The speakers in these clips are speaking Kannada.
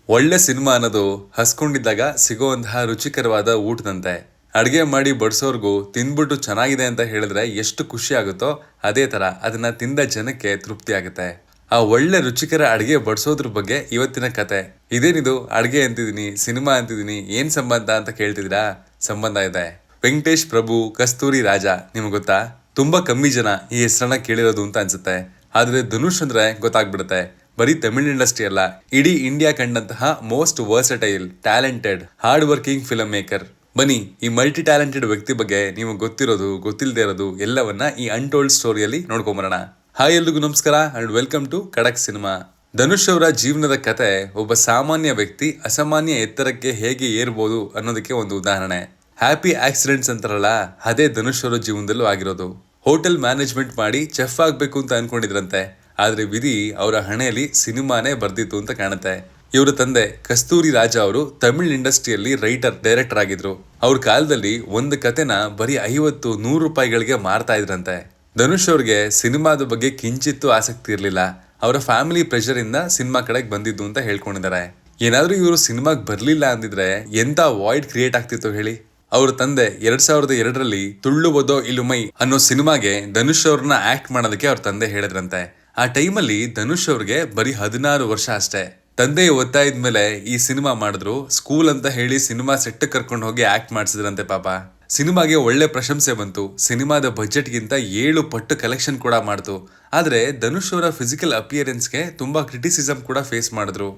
ಒಳ್ಳೆ ಸಿನಿಮಾ ಅನ್ನೋದು ಹಸ್ಕೊಂಡಿದ್ದಾಗ ಸಿಗುವಂತಹ ರುಚಿಕರವಾದ ಊಟದಂತೆ. ಅಡುಗೆ ಮಾಡಿ ಬಡಿಸೋರ್ಗೂ ತಿಂದ್ಬಿಟ್ಟು ಚೆನ್ನಾಗಿದೆ ಅಂತ ಹೇಳಿದ್ರೆ ಎಷ್ಟು ಖುಷಿ ಆಗುತ್ತೋ ಅದೇ ತರ ಅದನ್ನ ತಿಂದ ಜನಕ್ಕೆ ತೃಪ್ತಿ ಆಗುತ್ತೆ. ಆ ಒಳ್ಳೆ ರುಚಿಕರ ಅಡುಗೆ ಬಡಿಸೋದ್ರ ಬಗ್ಗೆ ಇವತ್ತಿನ ಕತೆ. ಇದೇನಿದು ಅಡುಗೆ ಅಂತಿದೀನಿ, ಸಿನಿಮಾ ಅಂತಿದೀನಿ, ಏನ್ ಸಂಬಂಧ ಅಂತ ಕೇಳ್ತಿದ್ದೀರಾ? ಸಂಬಂಧ ಇದೆ. ವೆಂಕಟೇಶ್ ಪ್ರಭು ಕಸ್ತೂರಿ ರಾಜ ನಿಮ್ಗೆ ಗೊತ್ತಾ? ತುಂಬಾ ಕಮ್ಮಿ ಜನ ಈ ಹೆಸರನ್ನ ಕೇಳಿರೋದು ಅಂತ ಅನ್ಸುತ್ತೆ. ಆದ್ರೆ ಧನುಷ್ ಅಂದ್ರೆ ಗೊತ್ತಾಗ್ಬಿಡುತ್ತೆ. ಬರೀ ತಮಿಳ್ ಇಂಡಸ್ಟ್ರಿ ಅಲ್ಲ, ಇಡೀ ಇಂಡಿಯಾ ಕಂಡಂತಹ most versatile, talented, hard working film maker. ಬನ್ನಿ, ಈ ಮಲ್ಟಿ ಟ್ಯಾಲೆಂಟೆಡ್ ವ್ಯಕ್ತಿ ಬಗ್ಗೆ ನೀವು ಗೊತ್ತಿರೋದು ಗೊತ್ತಿಲ್ಲದೆ ಇರೋದು ಎಲ್ಲವನ್ನ ಈ ಅನ್ಟೋಲ್ಡ್ ಸ್ಟೋರಿಯಲ್ಲಿ ನೋಡ್ಕೊಂಬರೋಣ. ಹಾಯ್, ಎಲ್ರಿಗೂ ನಮಸ್ಕಾರ ಅಂಡ್ ವೆಲ್ಕಮ್ ಟು ಖಡಕ್ ಸಿನಿಮಾ. ಧನುಷ್ ಅವರ ಜೀವನದ ಕತೆ ಒಬ್ಬ ಸಾಮಾನ್ಯ ವ್ಯಕ್ತಿ ಅಸಾಮಾನ್ಯ ಎತ್ತರಕ್ಕೆ ಹೇಗೆ ಏರ್ಬೋದು ಅನ್ನೋದಕ್ಕೆ ಒಂದು ಉದಾಹರಣೆ. ಹ್ಯಾಪಿ ಆಕ್ಸಿಡೆಂಟ್ಸ್ ಅಂತಾರಲ್ಲ, ಅದೇ ಧನುಷ್ ಅವರ ಜೀವನದಲ್ಲೂ ಆಗಿರೋದು. ಹೋಟೆಲ್ ಮ್ಯಾನೇಜ್ಮೆಂಟ್ ಮಾಡಿ ಚೆಫ್ ಆಗ್ಬೇಕು ಅಂತ ಅನ್ಕೊಂಡಿದ್ರಂತೆ. ಆದ್ರೆ ವಿಧಿ ಅವರ ಹಣೆಯಲ್ಲಿ ಸಿನಿಮಾನೇ ಬರ್ದಿತ್ತು ಅಂತ ಕಾಣುತ್ತೆ. ಇವರ ತಂದೆ ಕಸ್ತೂರಿ ರಾಜ ಅವರು ತಮಿಳ್ ಇಂಡಸ್ಟ್ರಿಯಲ್ಲಿ ರೈಟರ್, ಡೈರೆಕ್ಟರ್ ಆಗಿದ್ರು. ಅವ್ರ ಕಾಲದಲ್ಲಿ ಒಂದು ಕತೆನ ಬರೀ 50-100 ರೂಪಾಯಿಗಳಿಗೆ ಮಾರ್ತಾ ಇದ್ರಂತೆ. ಧನುಷ್ ಅವ್ರಿಗೆ ಸಿನಿಮಾದ ಬಗ್ಗೆ ಕಿಂಚಿತ್ತೂ ಆಸಕ್ತಿ ಇರಲಿಲ್ಲ. ಅವರ ಫ್ಯಾಮಿಲಿ ಪ್ರೆಷರ್ ಇಂದ ಸಿನಿಮಾ ಕಡೆಗೆ ಬಂದಿದ್ದು ಅಂತ ಹೇಳ್ಕೊಂಡಿದ್ದಾರೆ. ಏನಾದ್ರೂ ಇವರು ಸಿನಿಮಾಗ್ ಬರ್ಲಿಲ್ಲ ಅಂದಿದ್ರೆ ಎಂತ ವಾಯ್ಡ್ ಕ್ರಿಯೇಟ್ ಆಗ್ತಿತ್ತು ಹೇಳಿ. ಅವ್ರ ತಂದೆ 2002ರಲ್ಲಿ ತುಳ್ಳು ಓದೋ ಇಲುಮೈ ಅನ್ನೋ ಸಿನಿಮಾಗೆ ಧನುಷ್ ಅವ್ರನ್ನ ಆಕ್ಟ್ ಮಾಡೋದಕ್ಕೆ ಅವ್ರ ತಂದೆ ಹೇಳಿದ್ರಂತೆ. ಆ ಟೈಮಲ್ಲಿ ಧನುಷ್ ಅವ್ರಿಗೆ ಬರೀ 16 ವರ್ಷ ಅಷ್ಟೇ. ತಂದೆಯ ಒತ್ತಾಯದ ಮೇಲೆ ಈ ಸಿನಿಮಾ ಮಾಡಿದ್ರು. ಸ್ಕೂಲ್ ಅಂತ ಹೇಳಿ ಸಿನಿಮಾ ಸೆಟ್ ಕರ್ಕೊಂಡು ಹೋಗಿ ಆಕ್ಟ್ ಮಾಡಿಸಿದ್ರಂತೆ. ಪಾಪ ಸಿನಿಮಾಗೆ ಒಳ್ಳೆ ಪ್ರಶಂಸೆ ಬಂತು. ಸಿನಿಮಾದ ಬಜೆಟ್ಗಿಂತ 7 ಪಟ್ಟು ಕಲೆಕ್ಷನ್ ಕೂಡ ಮಾಡ್ತು. ಆದ್ರೆ ಧನುಷ್ ಅವರ ಫಿಸಿಕಲ್ ಅಪಿಯರೆನ್ಸ್ಗೆ ತುಂಬಾ ಕ್ರಿಟಿಸಿಸಮ್ ಕೂಡ ಫೇಸ್ ಮಾಡಿದ್ರು.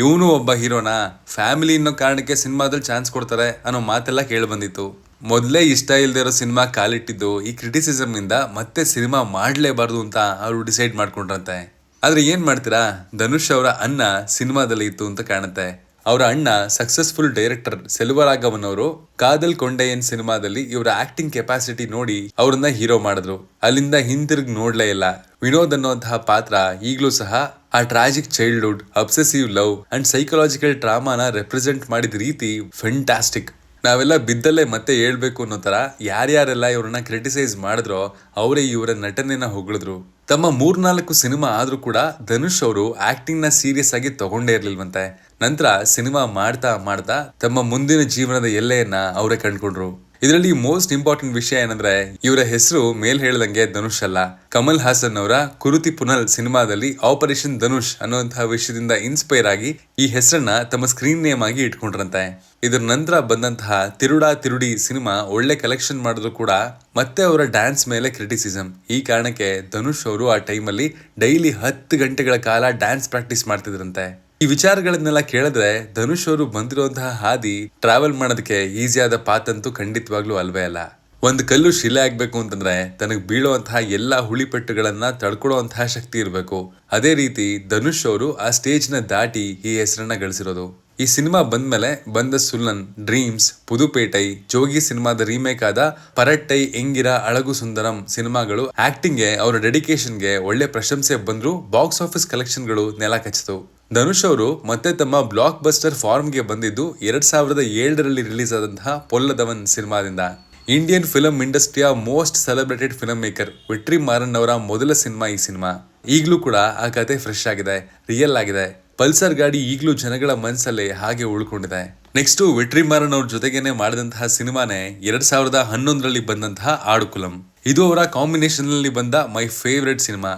ಇವನು ಒಬ್ಬ ಹೀರೋನಾ, ಫ್ಯಾಮಿಲಿ ಅನ್ನೋ ಕಾರಣಕ್ಕೆ ಸಿನಿಮಾದಲ್ಲಿ ಚಾನ್ಸ್ ಕೊಡ್ತಾರೆ ಅನ್ನೋ ಮಾತೆಲ್ಲ ಕೇಳಿ ಬಂದಿತ್ತು. ಮೊದಲೇ ಇಷ್ಟ ಇಲ್ಲದೆ ಇರೋ ಸಿನಿಮಾ ಕಾಲಿಟ್ಟಿದ್ದು ಈ ಕ್ರಿಟಿಸಿಸಮ್ ಇಂದ ಮತ್ತೆ ಸಿನಿಮಾ ಮಾಡಲೇಬಾರ್ದು ಅಂತ ಅವರು ಡಿಸೈಡ್ ಮಾಡ್ಕೊಂಡ್ರಂತೆ. ಆದ್ರೆ ಏನ್ ಮಾಡ್ತೀರಾ, ಧನುಷ್ ಅವರ ಅಣ್ಣ ಸಿನಿಮಾದಲ್ಲಿ ಇತ್ತು ಅಂತ ಕಾಣುತ್ತೆ. ಅವರ ಅಣ್ಣ ಸಕ್ಸಸ್ಫುಲ್ ಡೈರೆಕ್ಟರ್ ಸೆಲ್ವರಾಘವನ್ ಅವರು ಕಾದಲ್ ಕೊಂಡೆಯನ್ ಸಿನಿಮಾದಲ್ಲಿ ಇವರ ಆಕ್ಟಿಂಗ್ ಕೆಪಾಸಿಟಿ ನೋಡಿ ಅವ್ರನ್ನ ಹೀರೋ ಮಾಡಿದ್ರು. ಅಲ್ಲಿಂದ ಹಿಂತಿರುಗಿ ನೋಡ್ಲೇ ಇಲ್ಲ. ವಿನೋದ್ ಅನ್ನುವಂತಹ ಪಾತ್ರ ಈಗಲೂ ಸಹ ಆ tragic childhood, obsessive love and psychological ಟ್ರಾಮಾನ ರೆಪ್ರೆಸೆಂಟ್ ಮಾಡಿದ ರೀತಿ ಫೆಂಟಾಸ್ಟಿಕ್. ನಾವೆಲ್ಲ ಬಿದ್ದಲ್ಲೇ ಮತ್ತೆ ಹೇಳ್ಬೇಕು ಅನ್ನೋ ತರ ಯಾರ್ಯಾರೆಲ್ಲ ಇವ್ರನ್ನ ಕ್ರಿಟಿಸೈಸ್ ಮಾಡಿದ್ರೋ ಅವರೇ ಇವರ ನಟನೆನ ಹೊಗಳಿದ್ರು. ತಮ್ಮ 3-4 ಸಿನಿಮಾ ಆದ್ರೂ ಕೂಡ ಧನುಷ್ ಅವರು ಆಕ್ಟಿಂಗ್ ನ ಸೀರಿಯಸ್ ಆಗಿ ತಗೊಂಡೇ ಇರ್ಲಿಲ್ವಂತೆ. ನಂತರ ಸಿನಿಮಾ ಮಾಡ್ತಾ ಮಾಡ್ತಾ ತಮ್ಮ ಮುಂದಿನ ಜೀವನದ ಎಲ್ಲೆಯನ್ನ ಅವರೇ ಕಂಡ್ಕೊಂಡ್ರು. ಇದರಲ್ಲಿ ಮೋಸ್ಟ್ ಇಂಪಾರ್ಟೆಂಟ್ ವಿಷಯ ಏನಂದ್ರೆ ಇವರ ಹೆಸರು ಮೇಲ್ ಹೇಳ್ದಂಗೆ ಧನುಷ್ ಅಲ್ಲ. ಕಮಲ್ ಹಾಸನ್ ಅವರ ಕುರುತಿ ಪುನಲ್ ಸಿನಿಮಾದಲ್ಲಿ ಆಪರೇಷನ್ ಧನುಷ್ ಅನ್ನುವಂತಹ ವಿಷಯದಿಂದ ಇನ್ಸ್ಪೈರ್ ಆಗಿ ಈ ಹೆಸರನ್ನ ತಮ್ಮ ಸ್ಕ್ರೀನ್ ನೇಮ್ ಆಗಿ ಇಟ್ಕೊಂಡಿರಂತೆ. ಇದರ ನಂತರ ಬಂದಂತಹ ತಿರುಡಾ ತಿರುಡಿ ಸಿನಿಮಾ ಒಳ್ಳೆ ಕಲೆಕ್ಷನ್ ಮಾಡಿದ್ರು ಕೂಡ ಮತ್ತೆ ಅವರ ಡ್ಯಾನ್ಸ್ ಮೇಲೆ ಕ್ರಿಟಿಸಿಸಮ್. ಈ ಕಾರಣಕ್ಕೆ ಧನುಷ್ ಅವರು ಆ ಟೈಮಲ್ಲಿ ಡೈಲಿ 10 ಗಂಟೆಗಳ ಕಾಲ ಡ್ಯಾನ್ಸ್ ಪ್ರಾಕ್ಟೀಸ್ ಮಾಡ್ತಿದ್ರಂತೆ. ಈ ವಿಚಾರಗಳನ್ನೆಲ್ಲ ಕೇಳಿದ್ರೆ ಧನುಷ್ ಅವರು ಬಂದಿರುವಂತಹ ಹಾದಿ ಟ್ರಾವೆಲ್ ಮಾಡೋದಕ್ಕೆ ಈಸಿಯಾದ ಪಾತ್ ಅಂತೂ ಖಂಡಿತವಾಗ್ಲೂ ಅಲ್ವೇ ಅಲ್ಲ. ಒಂದು ಕಲ್ಲು ಶಿಲೆ ಆಗ್ಬೇಕು ಅಂತಂದ್ರೆ ತನಗೆ ಬೀಳುವಂತಹ ಎಲ್ಲಾ ಹುಳಿಪೆಟ್ಟುಗಳನ್ನ ತಡ್ಕೊಳ್ಳುವಂತಹ ಶಕ್ತಿ ಇರಬೇಕು. ಅದೇ ರೀತಿ ಧನುಷ್ ಅವರು ಆ ಸ್ಟೇಜ್ ನ ದಾಟಿ ಈ ಹೆಸರನ್ನ ಗಳಿಸಿರೋದು. ಈ ಸಿನಿಮಾ ಬಂದ್ಮೇಲೆ ಬಂದ ಸುಲ್ಲನ್, ಡ್ರೀಮ್ಸ್, ಪುದುಪೇಟೈ, ಜೋಗಿ ಸಿನಿಮಾದ ರೀಮೇಕ್ ಆದ ಪರಟ್ಟೈ, ಎಂಗಿರ, ಅಳಗು ಸುಂದರಂ ಸಿನಿಮಾಗಳು ಆಕ್ಟಿಂಗ್ಗೆ ಅವರ ಡೆಡಿಕೇಶನ್ಗೆ ಒಳ್ಳೆ ಪ್ರಶಂಸೆ ಬಂದ್ರು. ಬಾಕ್ಸ್ ಆಫೀಸ್ ಕಲೆಕ್ಷನ್ಗಳು ನೆಲ ಕಚ್ಚಿತು. ಧನುಷ್ ಅವರು ಮತ್ತೆ ತಮ್ಮ ಬ್ಲಾಕ್ ಬಸ್ಟರ್ ಫಾರ್ಮ್ಗೆ ಬಂದಿದ್ದು 2007ರಲ್ಲಿ ರಿಲೀಸ್ ಆದಂತಹ ಪೊಲ್ಲದವನ್ ಸಿನಿಮಾದಿಂದ. ಇಂಡಿಯನ್ ಫಿಲಂ ಇಂಡಸ್ಟ್ರಿಯ most celebrated film maker Vetri Maaran ಅವರ ಮೊದಲ ಸಿನಿಮಾ ಈ ಸಿನಿಮಾ. ಈಗಲೂ ಕೂಡ ಆ ಕತೆ ಫ್ರೆಶ್ ಆಗಿದೆ, ರಿಯಲ್ ಆಗಿದೆ. ಪಲ್ಸರ್ ಗಾಡಿ ಈಗಲೂ ಜನಗಳ ಮನಸ್ಸಲ್ಲಿ ಹಾಗೆ ಉಳ್ಕೊಂಡಿದೆ. ನೆಕ್ಸ್ಟ್ ವೆಟ್ರಿ ಮಾರನ್ ಅವ್ರ ಜೊತೆಗೇನೆ ಮಾಡಿದಂತಹ ಸಿನಿಮಾನೇ 2011ರಲ್ಲಿ ಬಂದಂತಹ ಆಡುಕುಲಂ. ಇದು ಅವರ ಕಾಂಬಿನೇಷನ್ ನಲ್ಲಿ ಬಂದ ಮೈ ಫೇವರೇಟ್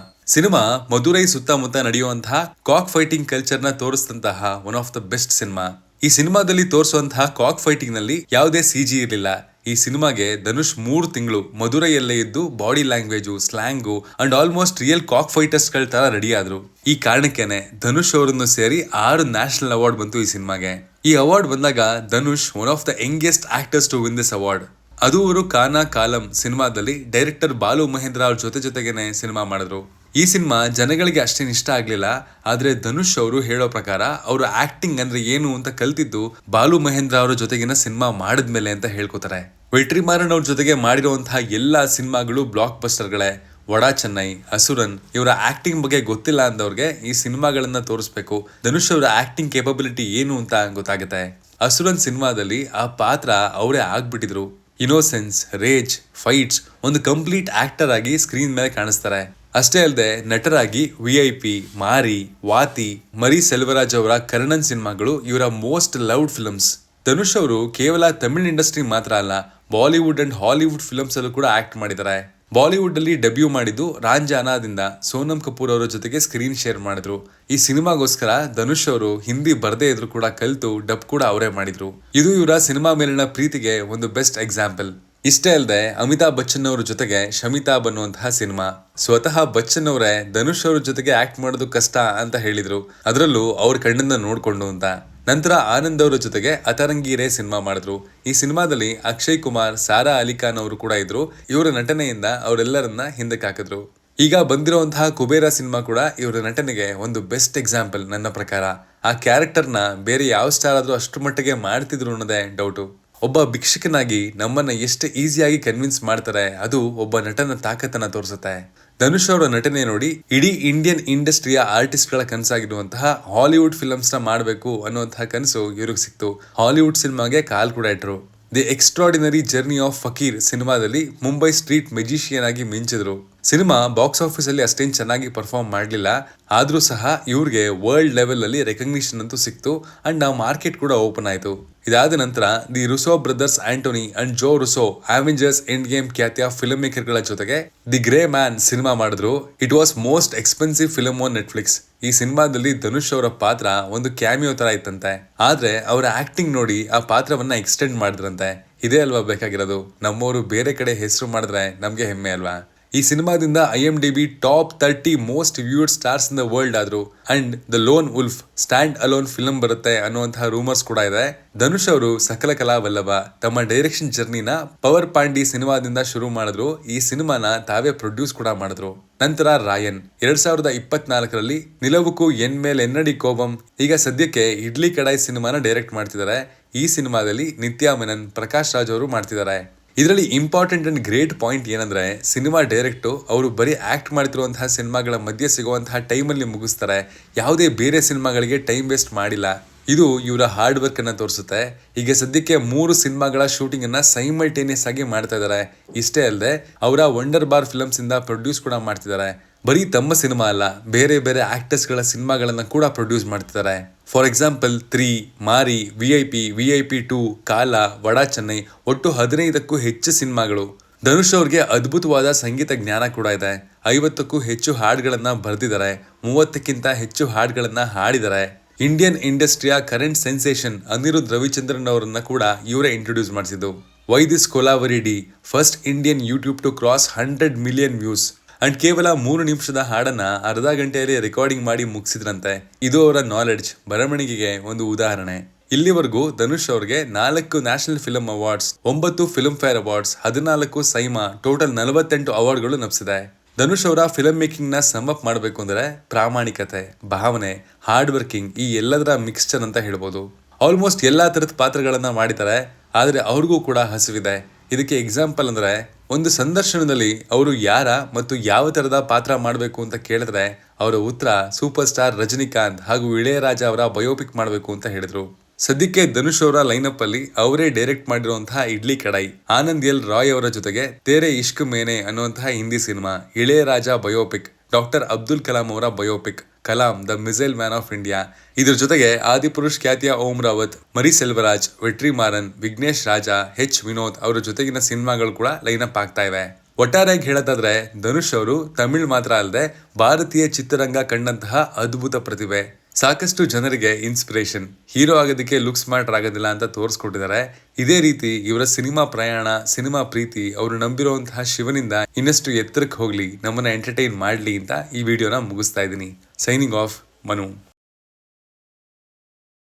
ಸಿನಿಮಾ ಮಧುರೈ ಸುತ್ತಮುತ್ತ ನಡೆಯುವಂತಹ ಕಾಕ್ ಫೈಟಿಂಗ್ ಕಲ್ಚರ್ ನ ತೋರಿಸಿದಂತಹ one of the best cinema. ಈ ಸಿನಿಮಾದಲ್ಲಿ ತೋರಿಸುವಂತಹ ಕಾಕ್ ಫೈಟಿಂಗ್ ನಲ್ಲಿ ಯಾವುದೇ CG ಇರಲಿಲ್ಲ. ಈ ಸಿನಿಮಾಗೆ ಧನುಷ್ 3 ತಿಂಗಳು ಮಧುರೈಯಲ್ಲೇ ಇದ್ದು body language, slang and almost real cock fighters ಗಳ ತರ ರೆಡಿ ಆದ್ರು. ಈ ಕಾರಣಕ್ಕೇನೆ ಧನುಷ್ ಅವರನ್ನು ಸೇರಿ 6 ನ್ಯಾಷನಲ್ ಅವಾರ್ಡ್ ಬಂತು ಈ ಸಿನಿಮಾಗೆ. ಈ ಅವಾರ್ಡ್ ಬಂದಾಗ Dhanush one of the youngest actors to win this award. ಅದು ಅವರು ಕಾನಾ ಕಾಲಂ ಸಿನಿಮಾದಲ್ಲಿ ಡೈರೆಕ್ಟರ್ ಬಾಲು ಮಹೇಂದ್ರ ಅವ್ರ ಜೊತೆಗೇನೆ ಸಿನಿಮಾ ಮಾಡಿದ್ರು. ಈ ಸಿನಿಮಾ ಜನಗಳಿಗೆ ಅಷ್ಟೇನು ಇಷ್ಟ ಆಗ್ಲಿಲ್ಲ. ಆದ್ರೆ ಧನುಷ್ ಅವರು ಹೇಳೋ ಪ್ರಕಾರ ಅವರು ಆಕ್ಟಿಂಗ್ ಅಂದ್ರೆ ಏನು ಅಂತ ಕಲ್ತಿದ್ದು ಬಾಲು ಮಹೇಂದ್ರ ಅವರ ಜೊತೆಗಿನ ಸಿನಿಮಾ ಮಾಡಿದ್ಮೇಲೆ ಅಂತ ಹೇಳ್ಕೊತಾರೆ. ವೆಟ್ರಿ ಮಾರನ್ ಅವ್ರ ಜೊತೆಗೆ ಮಾಡಿರುವಂತಹ ಎಲ್ಲಾ ಸಿನಿಮಾಗಳು ಬ್ಲಾಕ್ ಬಸ್ಟರ್ಗಳೇ. ವಡಾ ಚೆನ್ನೈ, ಅಸುರನ್ ಇವರ ಆಕ್ಟಿಂಗ್ ಬಗ್ಗೆ ಗೊತ್ತಿಲ್ಲ ಅಂದವ್ರಿಗೆ ಈ ಸಿನಿಮಾಗಳನ್ನ ತೋರಿಸ್ಬೇಕು. ಧನುಷ್ ಅವರ ಆಕ್ಟಿಂಗ್ ಕೇಪಬಿಲಿಟಿ ಏನು ಅಂತ ಗೊತ್ತಾಗುತ್ತೆ. ಅಸುರನ್ ಸಿನಿಮಾದಲ್ಲಿ ಆ ಪಾತ್ರ ಅವರೇ ಆಗ್ಬಿಟ್ಟಿದ್ರು. ಇನೋಸೆನ್ಸ್, ರೇಜ್, ಫೈಟ್ಸ್ ಒಂದು ಕಂಪ್ಲೀಟ್ ಆಕ್ಟರ್ ಆಗಿ ಸ್ಕ್ರೀನ್ ಮೇಲೆ ಕಾಣಿಸ್ತಾರೆ. ಅಷ್ಟೇ ಅಲ್ಲದೆ ನಟರಾಗಿ VIP, ಮಾರಿ, ವಾತಿ, ಮರಿ ಸೆಲ್ವರಾಜ್ ಅವರ ಕರ್ಣನ್ ಸಿನಿಮಾಗಳು ಇವರ ಮೋಸ್ಟ್ ಲವ್ಡ್ ಫಿಲ್ಮ್ಸ್. ಧನುಷ್ ಅವರು ಕೇವಲ ತಮಿಳ್ ಇಂಡಸ್ಟ್ರಿ ಮಾತ್ರ ಅಲ್ಲ, ಬಾಲಿವುಡ್ ಅಂಡ್ ಹಾಲಿವುಡ್ ಫಿಲ್ಮ್ಸ್ ಅಲ್ಲೂ ಕೂಡ ಆಕ್ಟ್ ಮಾಡಿದ್ದಾರೆ. ಬಾಲಿವುಡ್ ಅಲ್ಲಿ ಡೆಬ್ಯೂ ಮಾಡಿದ್ದು ರಾಂಜಾನಾದಿಂದ ಸೋನಮ್ ಕಪೂರ್ ಅವರ ಜೊತೆಗೆ ಸ್ಕ್ರೀನ್ ಶೇರ್ ಮಾಡಿದ್ರು. ಈ ಸಿನಿಮಾಗೋಸ್ಕರ ಧನುಷ್ ಅವರು ಹಿಂದಿ ಬರದೇ ಇದ್ರು ಕೂಡ ಕಲಿತು ಡಬ್ ಕೂಡ ಅವರೇ ಮಾಡಿದ್ರು. ಇದು ಇವರ ಸಿನಿಮಾ ಮೇಲಿನ ಪ್ರೀತಿಗೆ ಒಂದು ಬೆಸ್ಟ್ ಎಕ್ಸಾಂಪಲ್. ಇಷ್ಟೇ ಅಲ್ಲದೆ ಅಮಿತಾಬ್ ಬಚ್ಚನ್ ಅವರ ಜೊತೆಗೆ ಶಮಿತಾಬ್ ಅನ್ನುವಂತಹ ಸಿನಿಮಾ. ಸ್ವತಃ ಬಚ್ಚನ್ ಅವರೇ ಧನುಷ್ ಅವ್ರ ಜೊತೆಗೆ ಆಕ್ಟ್ ಮಾಡೋದು ಕಷ್ಟ ಅಂತ ಹೇಳಿದ್ರು, ಅದರಲ್ಲೂ ಅವ್ರ ಕಣ್ಣಿಂದ ನೋಡ್ಕೊಂಡು ಅಂತ. ನಂತರ ಆನಂದ್ ಅವರ ಜೊತೆಗೆ ಅತರಂಗಿರೇ ಸಿನಿಮಾ ಮಾಡಿದ್ರು. ಈ ಸಿನಿಮಾದಲ್ಲಿ ಅಕ್ಷಯ್ ಕುಮಾರ್, ಸಾರಾ ಅಲಿ ಖಾನ್ ಅವರು ಕೂಡ ಇದ್ರು. ಇವರ ನಟನೆಯಿಂದ ಅವರೆಲ್ಲರನ್ನ ಹಿಂದಕ್ಕೆ ಹಾಕಿದ್ರು. ಈಗ ಬಂದಿರುವಂತಹ ಕುಬೇರ ಸಿನಿಮಾ ಕೂಡ ಇವರ ನಟನೆಗೆ ಒಂದು ಬೆಸ್ಟ್ ಎಕ್ಸಾಂಪಲ್ ನನ್ನ ಪ್ರಕಾರ. ಆ ಕ್ಯಾರೆಕ್ಟರ್ನ ಬೇರೆ ಯಾವ ಸ್ಟಾರ್ ಆದ್ರೂ ಅಷ್ಟು ಮಟ್ಟಿಗೆ ಮಾಡ್ತಿದ್ರು ಅನ್ನೋದೇ ಡೌಟು. ಒಬ್ಬ ಭಿಕ್ಷಕನಾಗಿ ನಮ್ಮನ್ನ ಎಷ್ಟು ಈಸಿಯಾಗಿ ಕನ್ವಿನ್ಸ್ ಮಾಡ್ತಾರೆ, ಅದು ಒಬ್ಬ ನಟನ ತಾಕತ್ತನ್ನ ತೋರಿಸುತ್ತೆ. ಧನುಷ್ ಅವರ ನಟನೆ ನೋಡಿ ಇಡೀ ಇಂಡಿಯನ್ ಇಂಡಸ್ಟ್ರಿಯ ಆರ್ಟಿಸ್ಟ್ ಗಳ ಕನಸಾಗಿರುವಂತಹ ಹಾಲಿವುಡ್ ಫಿಲ್ಮ್ಸ್ ನ ಮಾಡಬೇಕು ಅನ್ನುವಂತಹ ಕನಸು ಇವ್ರಿಗೆ ಸಿಕ್ತು. ಹಾಲಿವುಡ್ ಸಿನಿಮಾಗೆ ಕಾಲ್ ಕೂಡ ಇಟ್ರು. ದಿ ಎಕ್ಸ್ಟ್ರಾರ್ಡಿನರಿ ಜರ್ನಿ ಆಫ್ ಫಕೀರ್ ಸಿನಿಮಾದಲ್ಲಿ ಮುಂಬೈ ಸ್ಟ್ರೀಟ್ ಮೆಜಿಷಿಯನ್ ಆಗಿ ಮಿಂಚಿದ್ರು. ಸಿನಿಮಾ ಬಾಕ್ಸ್ ಆಫೀಸ್ ಅಲ್ಲಿ ಅಷ್ಟೇನ್ ಚೆನ್ನಾಗಿ ಪರ್ಫಾರ್ಮ್ ಮಾಡಲಿಲ್ಲ, ಆದ್ರೂ ಸಹ ಇವ್ರಿಗೆ ವರ್ಲ್ಡ್ ಲೆವೆಲ್ ಅಲ್ಲಿ ರೆಕಗ್ನಿಷನ್ ಅಂತೂ ಸಿಕ್ತು ಅಂಡ್ ಆ ಮಾರ್ಕೆಟ್ ಕೂಡ ಓಪನ್ ಆಯ್ತು. ಇದಾದ ನಂತರ the Russo brothers Anthony and Joe Russo Avengers Endgame ಖ್ಯಾತಿಯ ಫಿಲ್ಮ್ ಮೇಕರ್ ಗಳ ಜೊತೆಗೆ ದಿ ಗ್ರೇ ಮ್ಯಾನ್ ಸಿನಿಮಾ ಮಾಡಿದ್ರು. It was most expensive film on Netflix. ಈ ಸಿನಿಮಾದಲ್ಲಿ ಧನುಷ್ ಅವರ ಪಾತ್ರ ಒಂದು ಕ್ಯಾಮಿಯೋ ತರ ಇತ್ತಂತೆ, ಆದ್ರೆ ಅವರ ಆಕ್ಟಿಂಗ್ ನೋಡಿ ಆ ಪಾತ್ರವನ್ನ ಎಕ್ಸ್ಟೆಂಡ್ ಮಾಡಿದ್ರಂತೆ. ಇದೇ ಅಲ್ವಾ ಬೇಕಾಗಿರೋದು. ನಮ್ಮವರು ಬೇರೆ ಕಡೆ ಹೆಸರು ಮಾಡಿದ್ರೆ ನಮ್ಗೆ ಹೆಮ್ಮೆ ಅಲ್ವಾ. ಈ ಸಿನಿಮಾದಿಂದ IMDb top 30 most viewed stars in the world ಆದ್ರು. And the lone wolf standalone film ಬರುತ್ತೆ ಅನ್ನುವಂತಹ ರೂಮರ್ಸ್ ಕೂಡ ಇದೆ. ಧನುಷ್ ಅವರು ಸಕಲ ಕಲಾ ವಲ್ಲಭ. ತಮ್ಮ ಡೈರೆಕ್ಷನ್ ಜರ್ನಿನ ಪವರ್ ಪಾಂಡಿ ಸಿನಿಮಾದಿಂದ ಶುರು ಮಾಡಿದ್ರು. ಈ ಸಿನಿಮಾನ ತಾವೇ ಪ್ರೊಡ್ಯೂಸ್ ಕೂಡ ಮಾಡಿದ್ರು. ನಂತರ ರಾಯನ್ 2024ರಲ್ಲಿ ನಿಲವುಕು ಎನ್ ಮೇಲ್ ಎನ್ನಡಿ ಕೋಬಂ. ಈಗ ಸದ್ಯಕ್ಕೆ ಇಡ್ಲಿ ಕಡಾಯಿ ಸಿನಿಮಾನ ಡೈರೆಕ್ಟ್ ಮಾಡ್ತಿದ್ದಾರೆ. ಈ ಸಿನಿಮಾದಲ್ಲಿ ನಿತ್ಯಾ ಮೆನನ್, ಪ್ರಕಾಶ್ ರಾಜ್ ಅವರು ಮಾಡ್ತಿದ್ದಾರೆ. ಇದರಲ್ಲಿ ಇಂಪಾರ್ಟೆಂಟ್ ಅಂಡ್ ಗ್ರೇಟ್ ಪಾಯಿಂಟ್ ಏನಂದ್ರೆ ಸಿನಿಮಾ ಡೈರೆಕ್ಟ್ ಅವರು ಬರೀ ಆಕ್ಟ್ ಮಾಡ್ತಿರುವಂತಹ ಸಿನಿಮಾಗಳ ಮಧ್ಯೆ ಸಿಗುವಂತಹ ಟೈಮಲ್ಲಿ ಮುಗಿಸ್ತಾರೆ. ಯಾವುದೇ ಬೇರೆ ಸಿನಿಮಾಗಳಿಗೆ ಟೈಮ್ ವೇಸ್ಟ್ ಮಾಡಿಲ್ಲ. ಇದು ಇವರ ಹಾರ್ಡ್ ವರ್ಕ್ ಅನ್ನ ತೋರಿಸುತ್ತೆ. ಈಗ ಸದ್ಯಕ್ಕೆ 3 ಸಿನಿಮಾಗಳ ಶೂಟಿಂಗ್ ಅನ್ನ ಸೈಮಲ್ಟೇನಿಯಸ್ ಆಗಿ ಮಾಡ್ತಾ ಇದ್ದಾರೆ. ಇಷ್ಟೇ ಅಲ್ಲದೆ ಅವರ ವಂಡರ್ ಬಾರ್ ಫಿಲ್ಮ್ಸ್ ಇಂದ ಪ್ರೊಡ್ಯೂಸ್ ಕೂಡ ಮಾಡ್ತಿದ್ದಾರೆ. ಬರೀ ತಮ್ಮ ಸಿನಿಮಾ ಅಲ್ಲ, ಬೇರೆ ಬೇರೆ ಆಕ್ಟರ್ಸ್ ಗಳ ಸಿನಿಮಾಗಳನ್ನ ಕೂಡ ಪ್ರೊಡ್ಯೂಸ್ ಮಾಡ್ತಿದ್ದಾರೆ. ಫಾರ್ ಎಕ್ಸಾಂಪಲ್ 3, ಮಾರಿ, VIP 2, ಕಾಲ, ವಡಾ ಚೆನ್ನೈ, ಒಟ್ಟು 15ಕ್ಕೂ ಹೆಚ್ಚು ಸಿನಿಮಾಗಳು. ಧನುಷ್ ಅವ್ರಿಗೆ ಅದ್ಭುತವಾದ ಸಂಗೀತ ಜ್ಞಾನ ಕೂಡ ಇದೆ. 50ಕ್ಕೂ ಹೆಚ್ಚು ಹಾಡುಗಳನ್ನ ಬರೆದಿದ್ದಾರೆ, 30ಕ್ಕಿಂತ ಹೆಚ್ಚು ಹಾಡುಗಳನ್ನ ಹಾಡಿದ್ದಾರೆ. ಇಂಡಿಯನ್ ಇಂಡಸ್ಟ್ರಿಯ ಕರೆಂಟ್ ಸೆನ್ಸೇಷನ್ ಅನಿರುದ್ಧ್ ರವಿಚಂದ್ರನ್ ಅವರನ್ನ ಕೂಡ ಇವರೇ ಇಂಟ್ರೊಡ್ಯೂಸ್ ಮಾಡಿಸಿದ್ದು. Why this Kolaveri Di, first Indian YouTube to cross 100 million views. And ಕೇವಲ 3 ನಿಮಿಷದ ಹಾಡನ್ನ ಅರ್ಧ ಗಂಟೆಯಲ್ಲಿ ರೆಕಾರ್ಡಿಂಗ್ ಮಾಡಿ ಮುಗಿಸಿದ್ರಂತೆ. ಇದು ಅವರ ನಾಲೆಡ್ಜ್, ಬರವಣಿಗೆಗೆ ಒಂದು ಉದಾಹರಣೆ. ಇಲ್ಲಿವರೆಗೂ ಧನುಷ್ ಅವ್ರಿಗೆ 4 national film awards, 9 film fair awards, 14 SIIMA, total 48 ಅವಾರ್ಡ್ಗಳು ಲಭಿಸಿದೆ. ಧನುಷ್ ಅವರ ಫಿಲ್ಮ್ ಮೇಕಿಂಗ್ ನ ಸಮ್ ಅಪ್ ಮಾಡಬೇಕು ಅಂದ್ರೆ ಪ್ರಾಮಾಣಿಕತೆ, ಭಾವನೆ, ಹಾರ್ಡ್ ವರ್ಕಿಂಗ್ ಈ ಎಲ್ಲದರ ಮಿಕ್ಸ್ಚರ್ ಅಂತ ಹೇಳ್ಬೋದು. ಆಲ್ಮೋಸ್ಟ್ ಎಲ್ಲಾ ತರದ ಪಾತ್ರಗಳನ್ನ ಮಾಡಿದ್ದಾರೆ, ಆದ್ರೆ ಅವ್ರಿಗೂ ಕೂಡ ಹಸಿವಿದೆ. ಇದಕ್ಕೆ ಎಕ್ಸಾಂಪಲ್ ಅಂದ್ರೆ ಒಂದು ಸಂದರ್ಶನದಲ್ಲಿ ಅವರು ಯಾರ ಮತ್ತು ಯಾವ ತರದ ಪಾತ್ರ ಮಾಡಬೇಕು ಅಂತ ಕೇಳಿದ್ರೆ ಅವರ ಉತ್ತರ ಸೂಪರ್ ಸ್ಟಾರ್ ರಜನಿಕಾಂತ್ ಹಾಗೂ ಇಳೆಯರಾಜ ಅವರ ಬಯೋಪಿಕ್ ಮಾಡಬೇಕು ಅಂತ ಹೇಳಿದ್ರು. ಸದ್ಯಕ್ಕೆ ಧನುಷ್ ಅವರ ಲೈನಪ್ ಅಲ್ಲಿ ಅವರೇ ಡೈರೆಕ್ಟ್ ಮಾಡಿರುವಂತಹ ಇಡ್ಲಿ ಕಡಾಯಿ, ಆನಂದ್ ಎಲ್ ರಾಯ್ ಅವರ ಜೊತೆಗೆ ತೇರೆ ಇಷ್ಕ್ ಮೇನೆ ಅನ್ನುವಂತಹ Hindi cinema, Ilaiyaraaja biopic, doctor Abdul Kalam ಅವರ biopic Kalam the missile man of India. ಇದ್ರ ಜೊತೆಗೆ ಆದಿಪುರುಷ್ ಖ್ಯಾತಿಯ ಓಂ ರಾವತ್, ಮರಿ ಸೆಲ್ವರಾಜ್, ವೆಟ್ರಿ ಮಾರನ್, ವಿಘ್ನೇಶ್ ರಾಜ, ವಿನೋದ್ ಅವರ ಜೊತೆಗಿನ ಸಿನಿಮಾಗಳು ಕೂಡ ಲೈನಪ್ ಆಗ್ತಾ ಇವೆ. ಒಟ್ಟಾರೆಯಾಗಿ ಹೇಳೋದಾದ್ರೆ ಧನುಷ್ ಅವರು ತಮಿಳ್ ಮಾತ್ರ ಅಲ್ಲದೆ ಭಾರತೀಯ ಚಿತ್ರರಂಗ ಕಂಡಂತಹ ಅದ್ಭುತ ಪ್ರತಿಭೆ. ಸಾಕಷ್ಟು ಜನರಿಗೆ ಇನ್ಸ್ಪಿರೇಷನ್. ಹೀರೋ ಆಗೋದಕ್ಕೆ ಲುಕ್ ಸ್ಮಾರ್ಟ್ ಆಗೋದಿಲ್ಲ ಅಂತ ತೋರಿಸ್ಕೊಟ್ಟಿದ್ದಾರೆ. ಇದೇ ರೀತಿ ಇವರ ಸಿನಿಮಾ ಪ್ರಯಾಣ, ಸಿನಿಮಾ ಪ್ರೀತಿ, ಅವರು ನಂಬಿರುವಂತಹ ಶಿವನಿಂದ ಇನ್ನಷ್ಟು ಎತ್ತರಕ್ಕೆ ಹೋಗ್ಲಿ, ನಮ್ಮನ್ನ ಎಂಟರ್ಟೈನ್ ಮಾಡ್ಲಿ ಅಂತ ಈ ವಿಡಿಯೋನ ಮುಗಿಸ್ತಾ ಇದ್ದೀನಿ. Signing off, Manu.